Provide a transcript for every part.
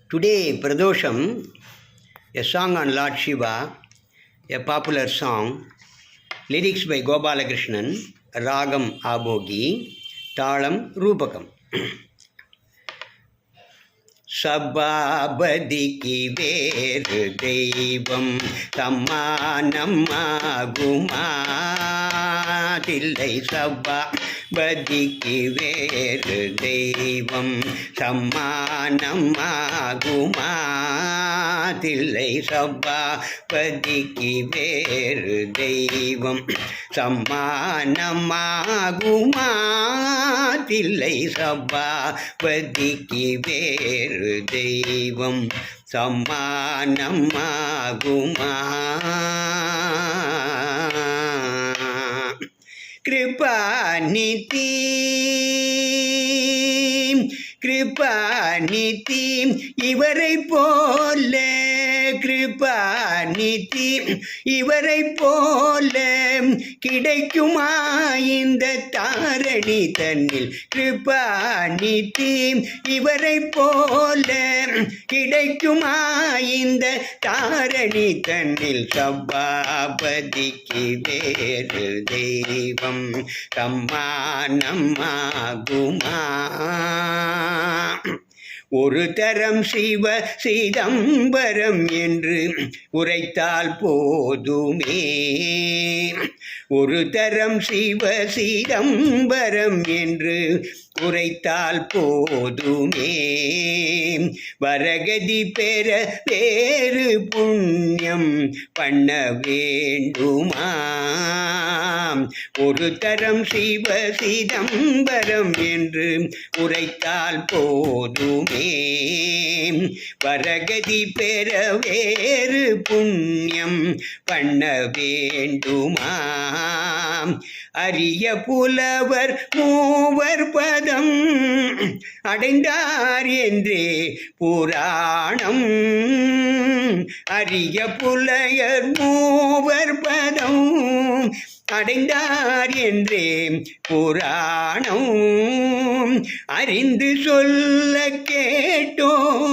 Today, Pradosham, a song on Lord Shiva, a popular song, lyrics by Gopalakrishnan, Ragam Abogi, Talam Rupakam. சபாபதிக்கு வேறு தெய்வம் சம்மானமாகுமாதில்லை சபாபதிக்கு வேறு தெய்வம் சம்மானமாகுமாதில்லை சபாபதிக்கு வேறு தெய்வம் சம்மானமாகுமாதில்லை சபாபதிக்கு வேறு தெய்வம் சம்மானமாகுமா கிருபாநிதி கிருபாநிதி இவரை போல கிருபாநிதி இவரை போல கிடைக்குமா இந்த தாரணி தன்னில் கிருபாநிதி இவரை போல கிடைக்குமா இந்த தாரணி தன்னில் சபாபதிக்கு வேறு தெய்வம் சம்மானமாகுமா ஒரு தரம் சிவ சிதம்பரம் என்று உரைத்தால் போதுமே ஒரு தரம் சிவ சிதம்பரம் என்று உரைத்தால் போதுமே வரகதி பெற வேறு புண்ணியம் பண்ண வேண்டுமா ஒரு தரம் சிவ சிதம்பரம் என்று உரைத்தால் போதுமே வரகதி பெற வேறு புண்ணியம் பண்ண வேண்டுமா அரிய புலவர் மூவர் பதம் அடைந்தார் என்றே புராணம் அரிய புலையர் மூவர் பதம் அடைந்தார் என்றே புராணம் அறிந்து சொல்ல கேட்டோம்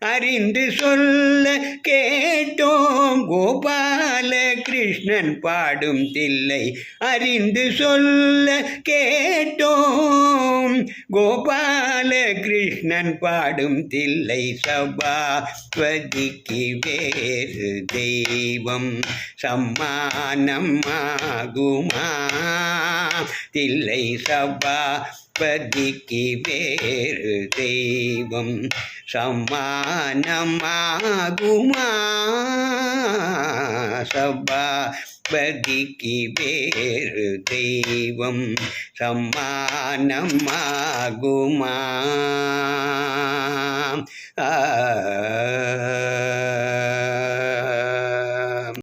அறிந்து சொல்ல கேட்டோம் கோபாலகிருஷ்ணன் பாடும் தில்லை அறிந்து சொல்ல கேட்டோம் கோபாலகிருஷ்ணன் பாடும் தில்லை சபாபதிக்கு வேறு தெய்வம் சம்மானமாகுமா தில்லை சபாபதிக்கு வேறு தெய்வம் சம்மானமாகுமா சபாபதிக்கு வேறு தெய்வம் சம்மானமாகுமா